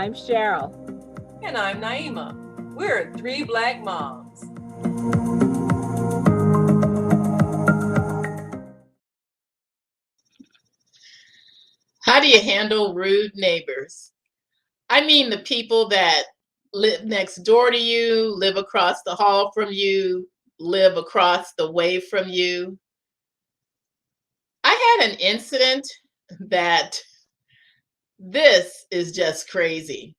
I'm Cheryl. And I'm Naima. We're three Black moms. How do you handle rude neighbors? I mean, the people that live next door to you, live across the hall from you, live across the way from you. I had an incident that this is just crazy.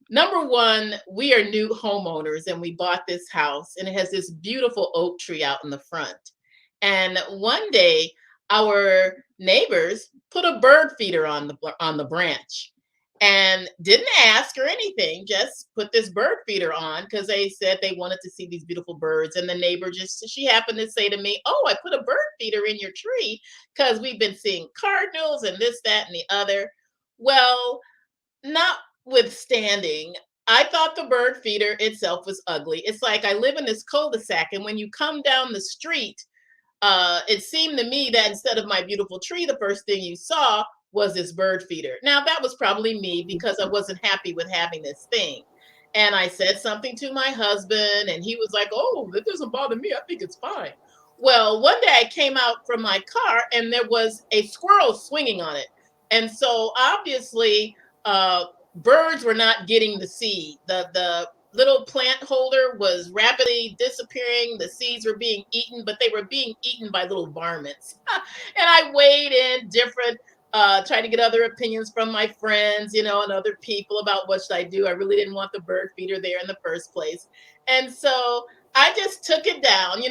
Number one, we are new homeowners and we bought this house and it has this beautiful oak tree out in the front. And one day, our neighbors put a bird feeder on the branch and didn't ask or anything, just put this bird feeder on because they said they wanted to see these beautiful birds. And the neighbor she happened to say to me, "Oh, I put a bird feeder in your tree because we've been seeing cardinals and this, that, and the other." Well, notwithstanding, I thought the bird feeder itself was ugly. It's like I live in this cul-de-sac, and when you come down the street, it seemed to me that instead of my beautiful tree, the first thing you saw was this bird feeder. Now, that was probably me because I wasn't happy with having this thing. And I said something to my husband, and he was like, "Oh, that doesn't bother me. I think it's fine." Well, one day I came out from my car, and there was a squirrel swinging on it. And so obviously, birds were not getting the seed. The little plant holder was rapidly disappearing. The seeds were being eaten, but they were being eaten by little varmints. And I weighed in different, tried to get other opinions from my friends, and other people about what should I do. I really didn't want the bird feeder there in the first place. And so I just took it down.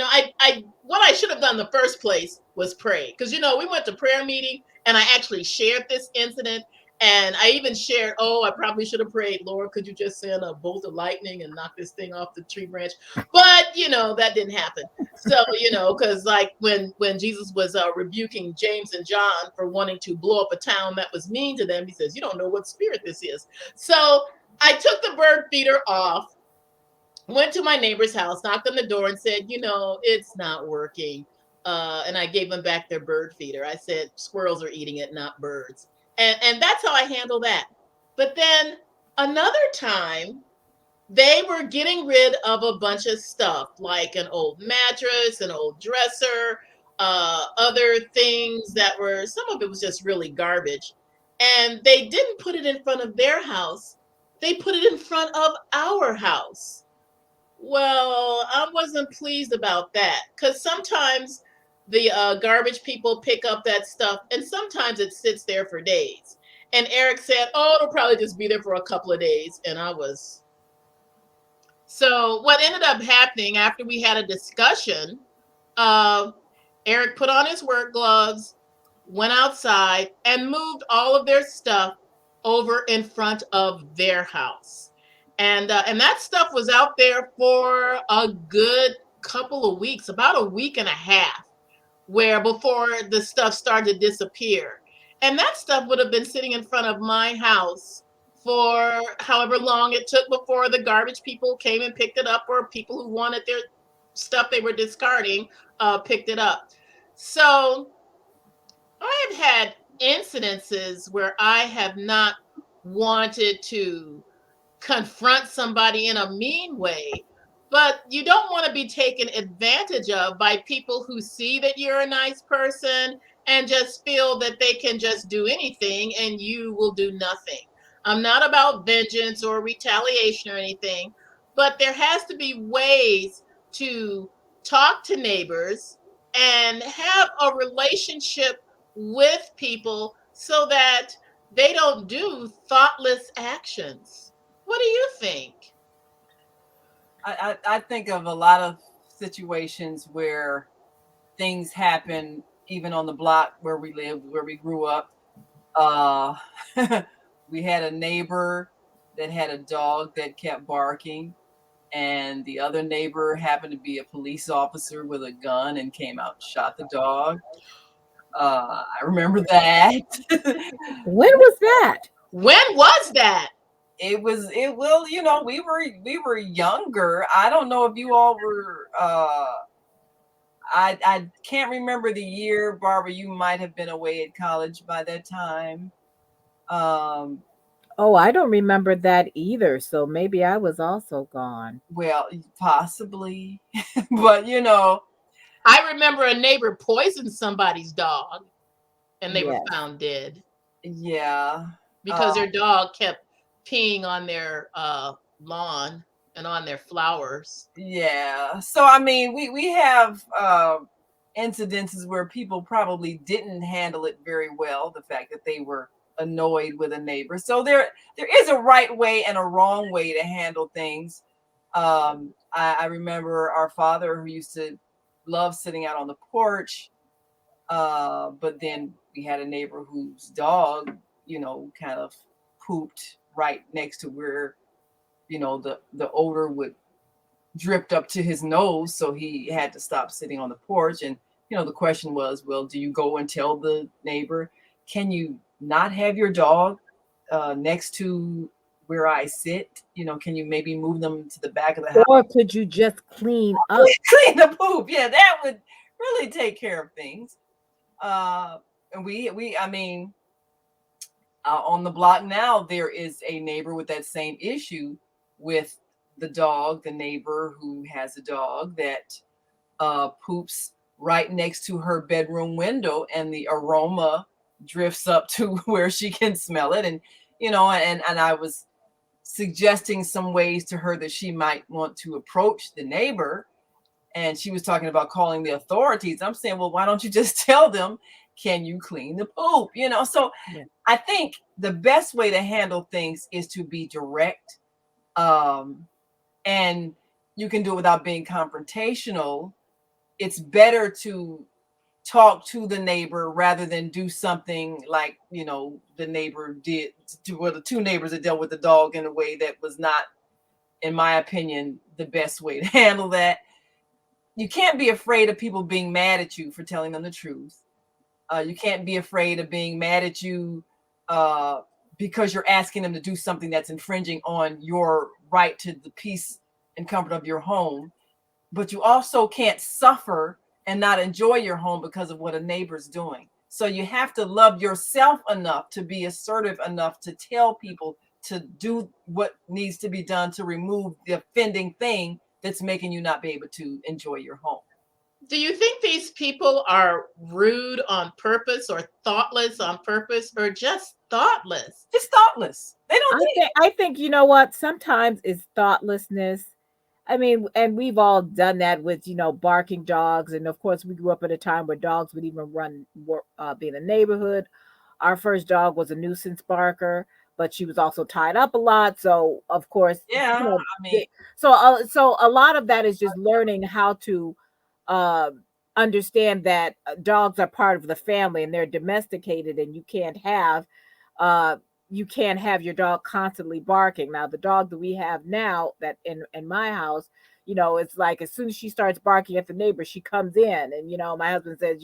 What I should have done in the first place was pray. Because, we went to prayer meeting and I actually shared this incident. And I even shared, "Oh, I probably should have prayed, Lord, could you just send a bolt of lightning and knock this thing off the tree branch?" But, that didn't happen. So, because like when Jesus was rebuking James and John for wanting to blow up a town that was mean to them, he says, "You don't know what spirit this is." So I took the bird feeder off, went to my neighbor's house, knocked on the door and said, "It's not working." And I gave them back their bird feeder. I said, "Squirrels are eating it, not birds." And that's how I handle that. But then another time, they were getting rid of a bunch of stuff like an old mattress, an old dresser, other things that were, some of it was just really garbage. And they didn't put it in front of their house, they put it in front of our house. Well, I wasn't pleased about that because sometimes the garbage people pick up that stuff and sometimes it sits there for days. And Eric said, "Oh, it'll probably just be there for a couple of days." And I was. So, what ended up happening after we had a discussion, uh, Eric put on his work gloves, went outside, and moved all of their stuff over in front of their house. And that stuff was out there for a good couple of weeks, about a week and a half, where before the stuff started to disappear. And that stuff would have been sitting in front of my house for however long it took before the garbage people came and picked it up, or people who wanted their stuff they were discarding picked it up. So I have had incidences where I have not wanted to confront somebody in a mean way, but you don't want to be taken advantage of by people who see that you're a nice person and just feel that they can just do anything and you will do nothing. I'm not about vengeance or retaliation or anything, but there has to be ways to talk to neighbors and have a relationship with people so that they don't do thoughtless actions. What do you think? I think of a lot of situations where things happen even on the block where we lived, where we grew up. Uh, we had a neighbor that had a dog that kept barking, and the other neighbor happened to be a police officer with a gun and came out and shot the dog. I remember that. When was that? When was that? It will, we were younger. I don't know if you all were I can't remember the year. Barbara, you might have been away at college by that time. Um Oh, I don't remember that either. So maybe I was also gone. Well, possibly, but I remember a neighbor poisoned somebody's dog and they were Yes. found dead yeah. Uh, because their dog kept peeing on their lawn and on their flowers. Yeah. So I mean, we have incidences where people probably didn't handle it very well. The fact that they were annoyed with a neighbor. So there is a right way and a wrong way to handle things. I remember our father who used to love sitting out on the porch. But then we had a neighbor whose dog, kind of pooped right next to where the odor would dripped up to his nose, so he had to stop sitting on the porch. And the question was, well, do you go and tell the neighbor, can you not have your dog next to where I sit? Can you maybe move them to the back of the house? Or could you just clean up? Clean the poop. Yeah, that would really take care of things. And I mean, on the block now, there is a neighbor with that same issue with the dog, the neighbor who has a dog that poops right next to her bedroom window, and the aroma drifts up to where she can smell it. And, and I was suggesting some ways to her that she might want to approach the neighbor, and she was talking about calling the authorities. I'm saying, well, why don't you just tell them, can you clean the poop? So Yeah. I think the best way to handle things is to be direct. And you can do it without being confrontational. It's better to talk to the neighbor rather than do something like, the neighbor did to, well, the two neighbors that dealt with the dog in a way that was not, in my opinion, the best way to handle that. You can't be afraid of people being mad at you for telling them the truth. You can't be afraid of being mad at you uh, because you're asking them to do something that's infringing on your right to the peace and comfort of your home. But you also can't suffer and not enjoy your home because of what a neighbor's doing. So you have to love yourself enough to be assertive enough to tell people to do what needs to be done to remove the offending thing that's making you not be able to enjoy your home. Do you think these people are rude on purpose or thoughtless on purpose or just thoughtless? Just thoughtless. They don't think. I think you know what? Sometimes it's thoughtlessness. I mean, and we've all done that with barking dogs, and of course, we grew up at a time where dogs would even be in the neighborhood. Our first dog was a nuisance barker, but she was also tied up a lot. So of course, Yeah, I mean, they, so a lot of that is just learning how to um understand that dogs are part of the family and they're domesticated, and uh you can't have your dog constantly barking. Now, the dog that we have now that in my house, it's like as soon as she starts barking at the neighbor, she comes in, and my husband says,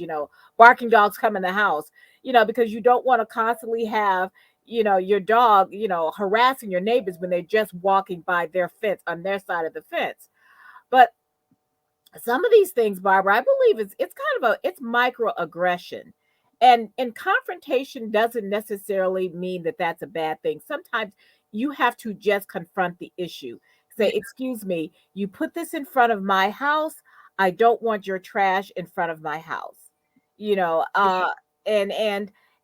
barking dogs come in the house, because you don't want to constantly have your dog harassing your neighbors when they're just walking by their fence on their side of the fence. But some of these things, Barbara, I believe it's kind of it's microaggression, and confrontation doesn't necessarily mean that that's a bad thing. Sometimes you have to just confront the issue. Say, yeah, excuse me, you put this in front of my house. I don't want your trash in front of my house. You know, and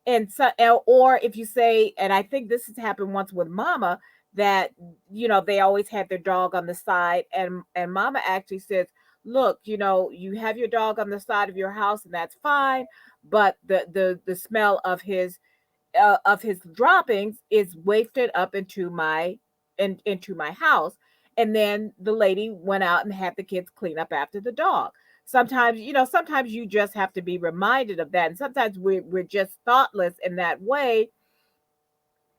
and so, or if you say, and I think this has happened once with Mama, that they always had their dog on the side, and Mama actually says, look, you have your dog on the side of your house, and that's fine, but the smell of his droppings is wafted up into my house. And then the lady went out and had the kids clean up after the dog. Sometimes you just have to be reminded of that, and sometimes we're just thoughtless in that way.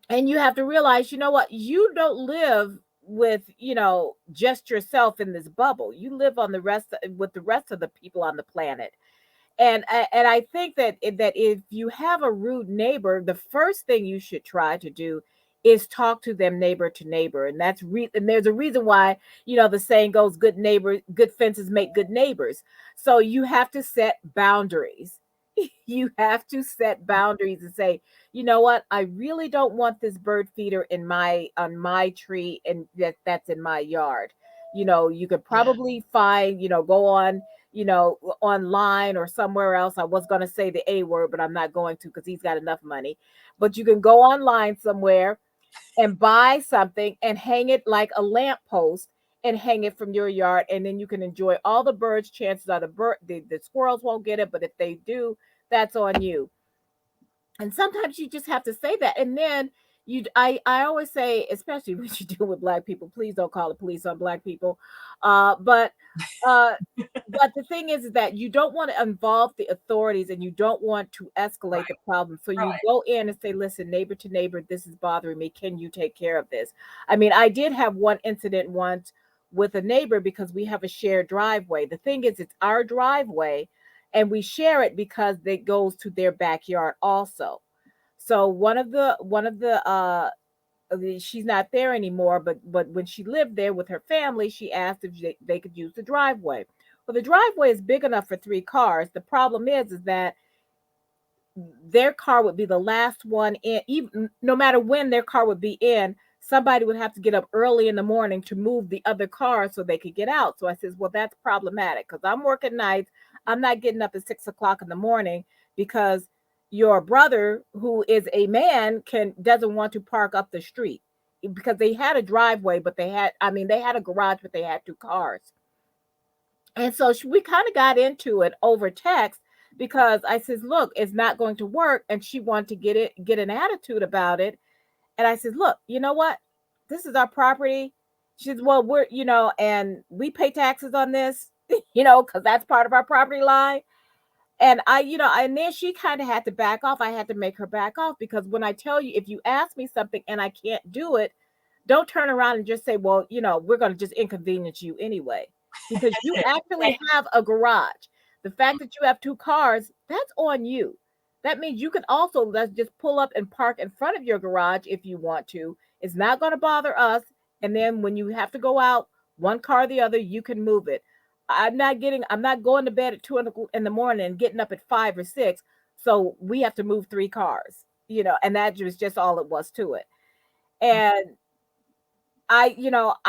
And you have to realize, what, you don't live with just yourself in this bubble. You live on the rest with the rest of the people on the planet. And I think that if you have a rude neighbor, the first thing you should try to do is talk to them neighbor to neighbor. And and there's a reason why the saying goes, good fences make good neighbors. So you have to set boundaries. You have to set boundaries and say, you know what, I really don't want this bird feeder in my on my tree, and that's in my yard. You could Yeah. probably find, go on, online or somewhere else. I was going to say the A word, but I'm not going to, because he's got enough money. But you can go online somewhere and buy something and hang it like a lamp post, and hang it from your yard, and then you can enjoy all the birds. Chances are the squirrels won't get it, but if they do, that's on you. And sometimes you just have to say that. And then I always say, especially when you deal with black people, please don't call the police on black people. But uh but the thing is that you don't want to involve the authorities, and you don't want to escalate the Right. problem. So you Right. go in and say, listen, neighbor to neighbor, this is bothering me. Can you take care of this? I mean, I did have one incident once with a neighbor, because we have a shared driveway. The thing is, it's our driveway, and we share it because it goes to their backyard also. So she's not there anymore, but when she lived there with her family, she asked if they could use the driveway. Well, the driveway is big enough for three cars. The problem is that their car would be the last one in. Even no matter when their car would be in, somebody would have to get up early in the morning to move the other car so they could get out. So I says, well, that's problematic, because I'm working nights. I'm not getting up at 6 o'clock in the morning, because your brother, who is a man, can doesn't want to park up the street, because they had a driveway, but they had a garage, but they had two cars. And so we kind of got into it over text, because I says, look, it's not going to work. And she wanted to get an attitude about it. And I said, look, you know what? This is our property. She says, well, and we pay taxes on this, because that's part of our property line. And and then she kind of had to back off. I had to make her back off, because when I tell you, if you ask me something and I can't do it, don't turn around and just say, well, we're going to just inconvenience you anyway, because you actually Right. have a garage. The fact that you have two cars, that's on you. That means you can also, let's just pull up and park in front of your garage if you want to. It's not going to bother us. And then when you have to go out, one car or the other, you can move it. I'm not going to bed at 2 in the morning and getting up at 5 or 6. So we have to move three cars, and that was just all it was to it. And I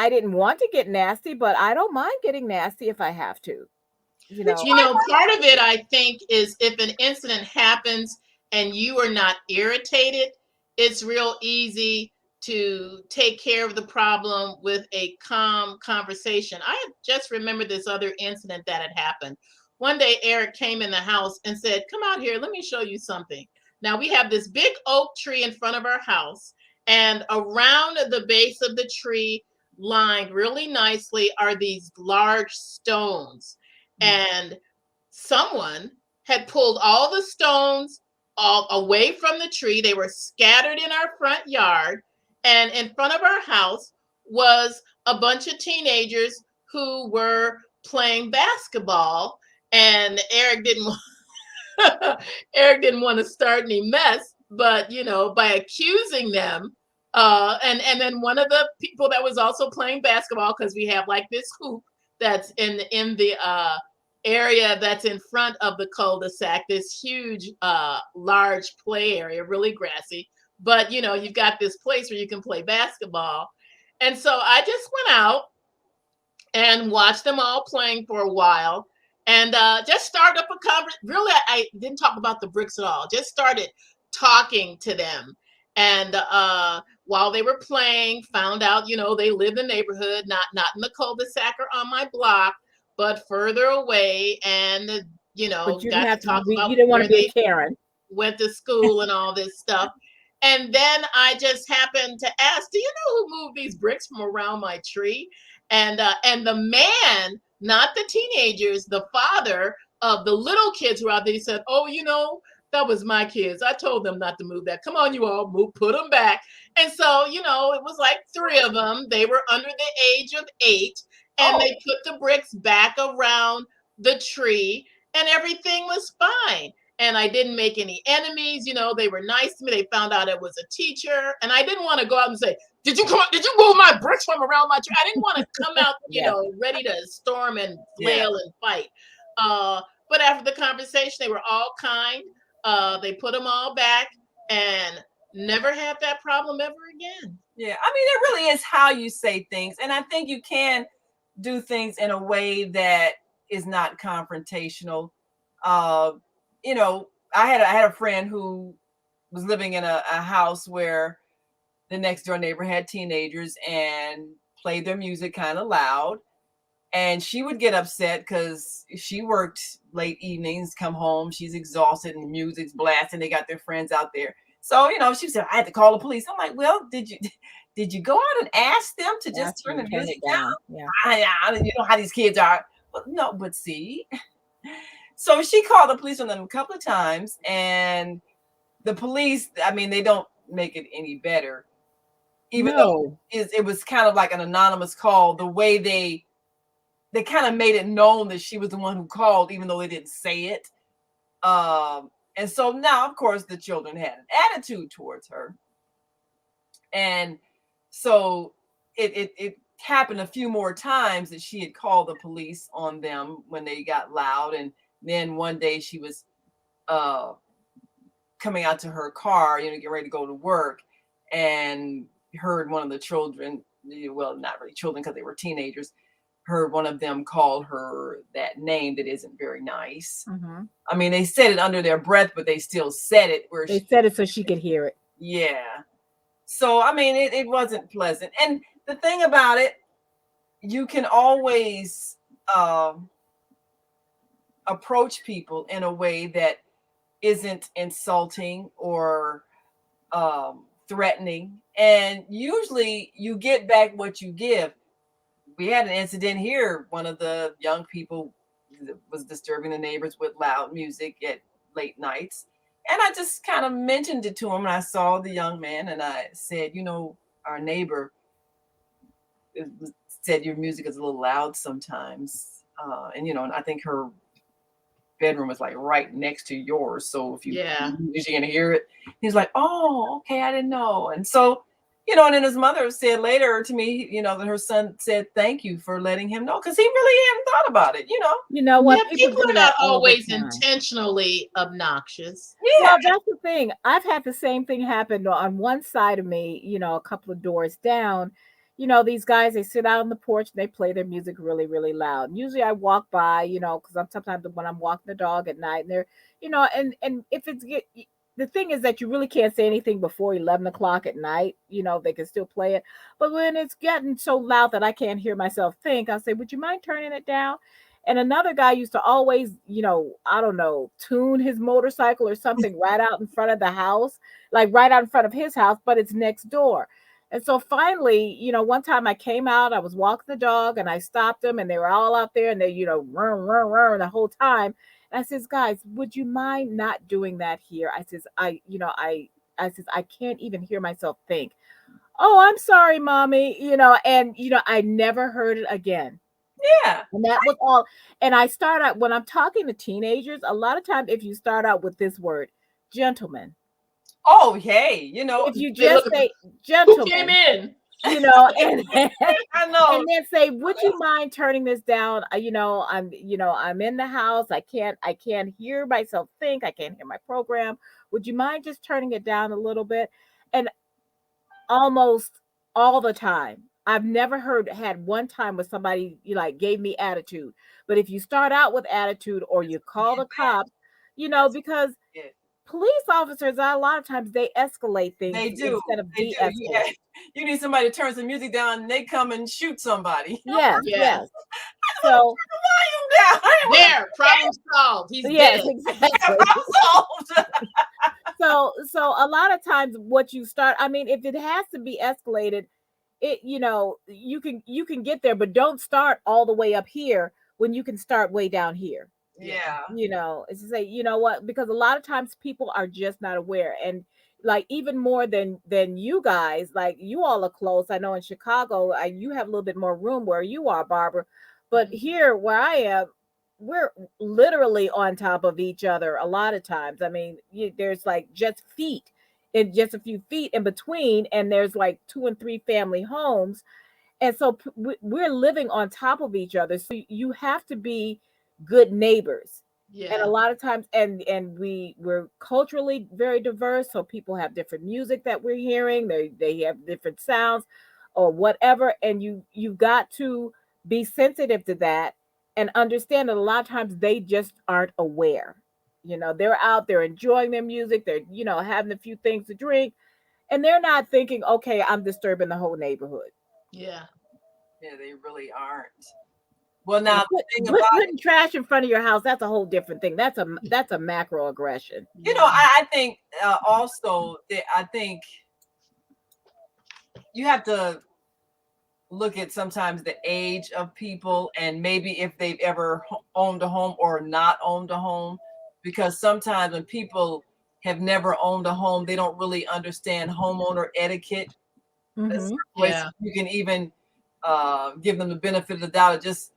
didn't want to get nasty, but I don't mind getting nasty if I have to. You Which know, You know, part of it, I think, is if an incident happens and you are not irritated, it's real easy to take care of the problem with a calm conversation. I had just remembered this other incident that had happened. One day, Eric came in the house and said, come out here, let me show you something. Now, we have this big oak tree in front of our house, and around the base of the tree, lined really nicely, are these large stones. mm, And someone had pulled all the stones all away from the tree. They were scattered in our front yard. And in front of our house was a bunch of teenagers who were playing basketball. And Eric didn't want to start any mess, but by accusing them, and then one of the people that was also playing basketball, because we have like this hoop that's in the area that's in front of the cul-de-sac, this huge large play area, really grassy, but you've got this place where you can play basketball. And so I just went out and watched them all playing for a while, and just started up a conversation. Really, I didn't talk about the bricks at all. Just started talking to them. And while they were playing, found out, they live in the neighborhood, not in the cul-de-sac or on my block, but further away. And, but you didn't got to have to talk be. about You didn't want to where be a they Karen. went to school and all this stuff. And then I just happened to ask, "Do you know who moved these bricks from around my tree?" And the man, not the teenagers, the father of the little kids who were out there, he said, "Oh, that was my kids. I told them not to move that. Come on, you all, move, put them back." And so, it was like three of them. They were under the age of 8, and Oh, they put the bricks back around the tree, and everything was fine. And I didn't make any enemies. They were nice to me. They found out it was a teacher, and I didn't want to go out and say, Did you move my bricks from around my tree?" I didn't want to come out, yeah. ready to storm and Yeah. flail and fight. Uh, But after the conversation, they were all kind. They put them all back and never had that problem ever again. Yeah, I mean, it really is how you say things, and I think you can do things in a way that is not confrontational. Uh, I had a friend who was living in a house where the next door neighbor had teenagers and played their music kind of loud, and she would get upset because she worked late evenings, come home, she's exhausted, and music's blasting. They got their friends out there, so she said I had to call the police. I'm like, well, did you go out and ask them to just Ask turn them the to turn music it down? down. Yeah. You know how these kids are. But no, but see, so she called the police on them a couple of times, and the police, I mean, they don't make it any better, even though No. it was kind of like an anonymous call. The way they kind of made it known that she was the one who called, even though they didn't say it. And so now, of course, the children had an attitude towards her, and so it happened a few more times that she had called the police on them when they got loud. And then one day she was uh coming out to her car, get ready to go to work, and heard one of the children, well, not really children because they were teenagers, heard one of them call her that name that isn't very nice. Hmm. I mean, they said it under their breath, but they still said it where They she, said it so she could hear it. yeah. So, I mean, it wasn't pleasant. And the thing about it, you can always approach people in a way that isn't insulting or threatening. And usually you get back what you give. We had an incident here. One of the young people was disturbing the neighbors with loud music at late nights. And I just kind of mentioned it to him. And I saw the young man and I said, our neighbor said your music is a little loud sometimes. And I think her bedroom is like right next to yours. So if you're Yeah. gonna hear it, he's like, oh, okay, I didn't know. And so, and then his mother said later to me, that her son said thank you for letting him know because he really hadn't thought about it. You know Yeah, what? People people do are that not all the always time. intentionally obnoxious. Yeah. Well, that's the thing. I've had the same thing happen on one side of me, a couple of doors down. These guys, they sit out on the porch and they play their music really, really loud. Usually I walk by, because I'm sometimes when I'm walking the dog at night and they're, and if the thing is that you really can't say anything before 11 o'clock at night, they can still play it. But when it's getting so loud that I can't hear myself think, I'll say, would you mind turning it down? And another guy used to always, I don't know, tune his motorcycle or something right out in front of the house, like right out in front of his house, but it's next door. And so finally, one time I came out, I was walking the dog and I stopped them and they were all out there and they, run, run, run the whole time. And I says, guys, would you mind not doing that here? I says, I says, I can't even hear myself think. Oh, I'm sorry, mommy, and, I never heard it again. Yeah. And that was all. And I start out when I'm talking to teenagers, a lot of times if you start out with this word, gentlemen, Oh, hey, if you They just look at say who came gentlemen, in. and I know. and then say, would you mind turning this down? I'm in the house. I can't hear myself think. I can't hear my program. Would you mind just turning it down a little bit? And almost all the time. I've never had one time where somebody like gave me attitude. But if you start out with attitude or you call Get the back. cops, That's because it. police officers a lot of times they escalate things They do. instead of They do. Yeah. de-escalate. You need somebody to turn some music down and they come and shoot somebody. Yes, Yeah. yes. So Yeah, I didn't want to There, problem solved. He's yes, dead. exactly. problem solved. So a lot of times what you start, I mean, if it has to be escalated, you can get there, but don't start all the way up here when you can start way down here. Yeah. Yeah. It's to say, you know what, because a lot of times people are just not aware. And like even more than you guys, like you all are close. I know in Chicago, you have a little bit more room where you are, Barbara, but Mhm. here where I am, we're literally on top of each other a lot of times. I mean, there's like just feet and just a few feet in between, and there's like 2 and 3 family homes, and so we're living on top of each other. So you have to be good neighbors. And a Yeah. lot of times, and we're culturally very diverse, so people have different music that we're hearing, they have different sounds or whatever, and you've got to be sensitive to that and understand that a lot of times they just aren't aware. They're out there enjoying their music, they're having a few things to drink, and they're not thinking, okay, I'm disturbing the whole neighborhood. Yeah. Yeah, they really aren't. Well, And now the thing about putting trash in front of your house, that's a whole different thing. That's a macro aggression. Yeah. I think also that I think you have to look at sometimes the age of people and maybe if they've ever owned a home or not owned a home, because sometimes when people have never owned a home, they don't really understand homeowner etiquette. There's Hmm. certain ways Yeah. you can even give them the benefit of the doubt of just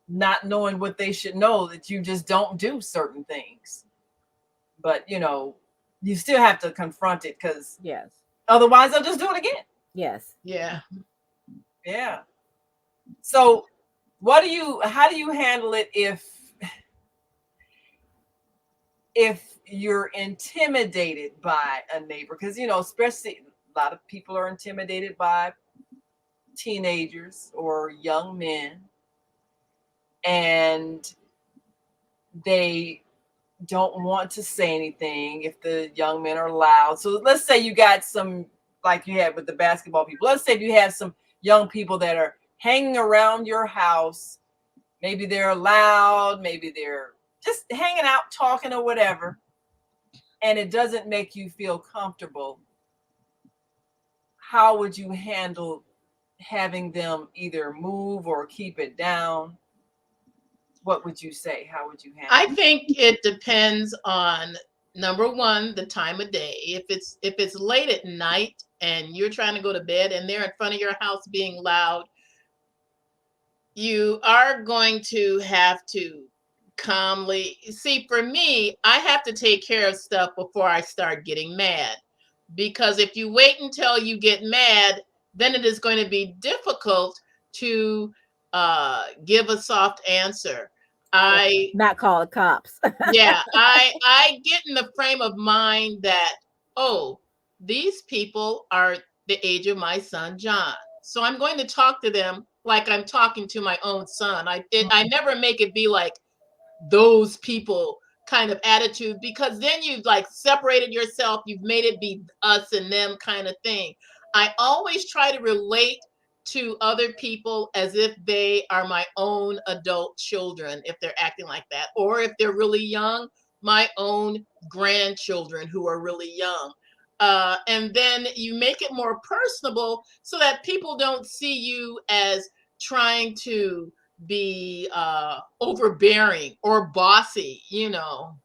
not knowing what they should know, that you just don't do certain things. But you still have to confront it because Yes. otherwise they'll just do it again. Yes. Yeah. Yeah. So how do you handle it if you're intimidated by a neighbor? Because especially a lot of people are intimidated by teenagers or young men, and they don't want to say anything if the young men are loud. So let's say you got some, like you had with the basketball people. Let's say if you have some young people that are hanging around your house, maybe they're loud, maybe they're just hanging out, talking or whatever, and it doesn't make you feel comfortable. How would you handle having them either move or keep it down? What would you say? How would you handle I it? think it depends on number one, the time of day. If it's late at night and you're trying to go to bed and they're in front of your house being loud, you are going to have to calmly see. For me, I have to take care of stuff before I start getting mad, because if you wait until you get mad, then it is going to be difficult to give a soft answer. Yeah. I Not call the cops. Yeah, I get in the frame of mind that, oh, these people are the age of my son John. So I'm going to talk to them like I'm talking to my own son. I never make it be like those people kind of attitude, because then you've like separated yourself, you've made it be us and them kind of thing. I always try to relate to other people as if they are my own adult children, if they're acting like that, or if they're really young, my own grandchildren who are really young. And then you make it more personable so that people don't see you as trying to be overbearing or bossy. Mm,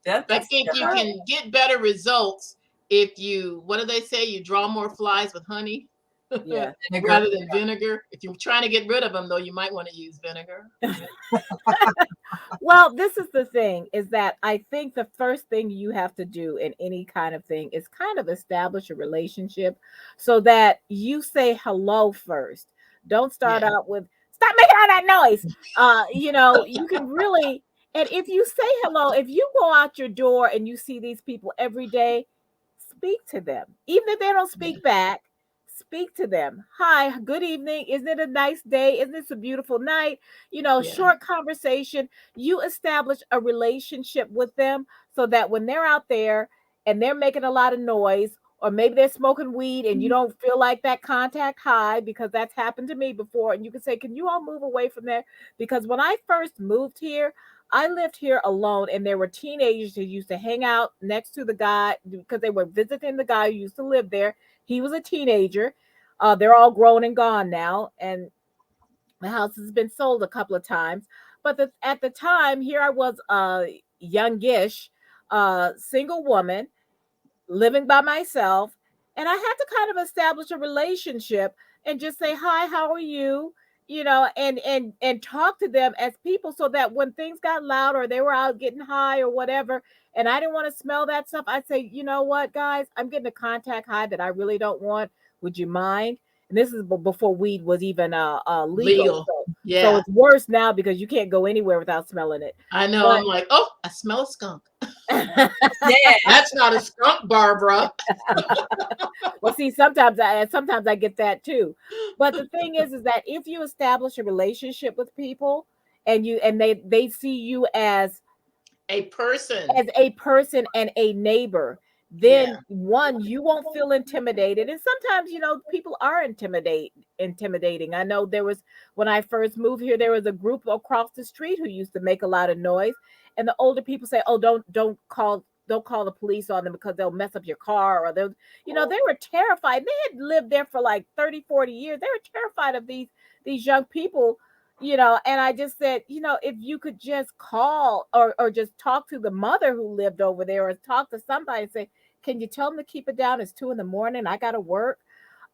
I that's think you Well, can get better results if you, what do they say, you draw more flies with honey yeah. vinegar. rather than vinegar. If you're trying to get rid of them, though, you might want to use vinegar. Well, this is the thing, is that I think the first thing you have to do in any kind of thing is kind of establish a relationship so that you say hello first. Don't start Yeah. out with stop making all that noise. You can really, and if you say hello, if you go out your door and you see these people every day, speak to them. Even if they don't Yeah. speak back, speak to them. Hi, good evening. Isn't it a nice day? Isn't this a beautiful night? Yeah. Short conversation. You establish a relationship with them so that when they're out there and they're making a lot of noise, or maybe they're smoking weed and you don't feel like that contact high, because that's happened to me before, and you can say, can you all move away from there? Because when I first moved here, I lived here alone, and there were teenagers who used to hang out next to the guy because they were visiting the guy who used to live there. He was a teenager. They're all grown and gone now, and the house has been sold a couple of times. But at the time, here I was, youngish, single woman living by myself, and I had to kind of establish a relationship and just say, hi, how are you, and talk to them as people, so that when things got loud or they were out getting high or whatever, and I didn't want to smell that stuff, I'd say, you know what, guys, I'm getting a contact high that I really don't want, would you mind? and this is before weed was even legal. Legal. So Yeah. it's worse now because you can't go anywhere without smelling it. I know. But I'm like, oh, I smell a skunk. Yeah. That's not a skunk, Barbara. well, see, sometimes I get that too. But the thing is that if you establish a relationship with people and they see you A person. as a person and a neighbor, Yeah. then one, you won't feel intimidated. And sometimes, people are intimidating. I know there was when I first moved here, there was a group across the street who used to make a lot of noise. And the older people say, "Oh, don't call the police on them because they'll mess up your car," or they were terrified. They had lived there for like 30, 40 years. They were terrified of these young people, and I just said, if you could just call or just talk to the mother who lived over there, or talk to somebody and say, "Can you tell them to keep it down? It's 2 a.m. I gotta work."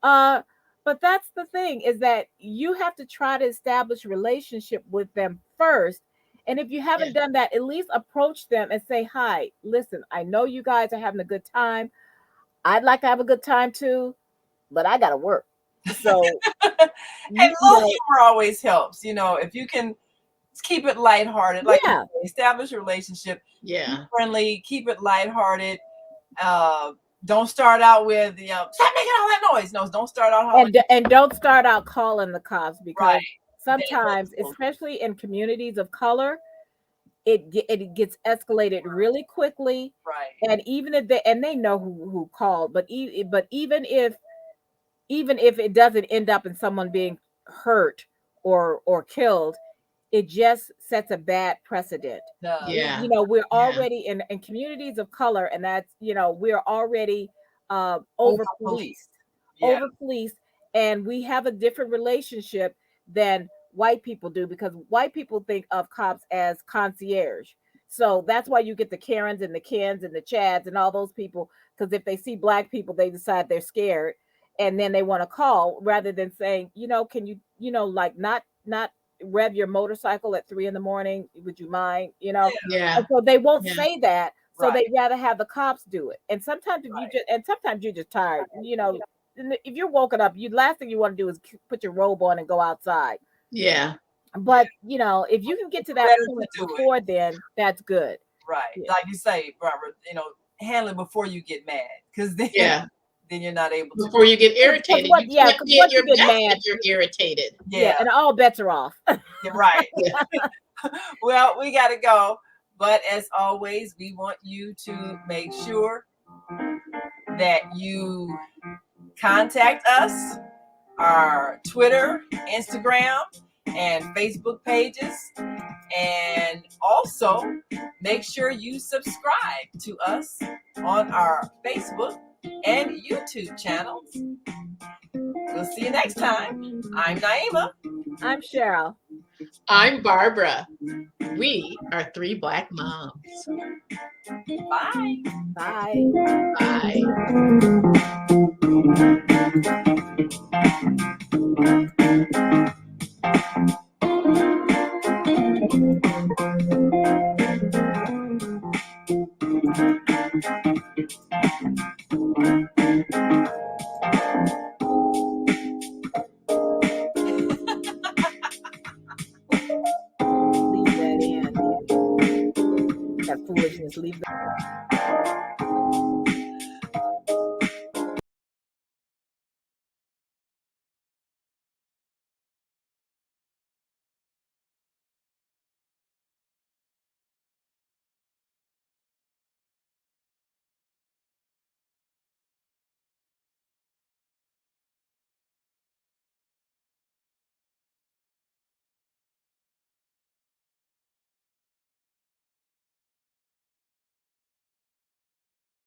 uh but that's the thing, is that you have to try to establish a relationship with them first. And if you Yeah. haven't done that, at least approach them and say, "Hi, listen, I know you guys are having a good time. I'd like to have a good time too, but I gotta work." So And you little know humor always helps. If you can keep it lighthearted, like you yeah. say, establish a relationship, be Yeah. friendly, keep it lighthearted. Uh, don't start out with, stop making all that noise. No, don't start out hollering. And don't start out calling the cops, Right. because sometimes, especially in communities of color, it gets escalated really quickly. Right. And even if they know who called, but even if it doesn't end up in someone being hurt or killed, it just sets a bad precedent. Yeah. We're Yeah. already in communities of color, and that's, we're already Over over police. policed, Yeah. and we have a different relationship than white people do, because white people think of cops as concierge. So that's why you get the Karens and the Kens and the Chads and all those people, because if they see black people, they decide they're scared, and then they want to call, rather than saying, can you, like, not rev your motorcycle at 3 in the morning? Would you mind? Yeah. And so they won't Yeah. say that. So Right. they'd rather have the cops do it. And Right. sometimes you're just tired. And if you're woken up, you last thing you want to do is put your robe on and go outside. Yeah. But if you can get to that Better to point do it. before then, that's good. Right. Yeah. Like you say, Robert, handle it before you get mad, because then, Yeah. then you're not able to. Before you get irritated, you can't be at Once your you get best mad, if you're irritated. yeah, and all bets are off. You're right. Yeah. Well, we got to go. But as always, we want you to make sure that you contact us, our Twitter, Instagram, and Facebook pages. And also make sure you subscribe to us on our Facebook and YouTube channels. We'll see you next time. I'm Naima. I'm Cheryl. I'm Barbara. We are three Black moms. Bye. Bye. Bye. Leave that in. That foolishness. Leave that.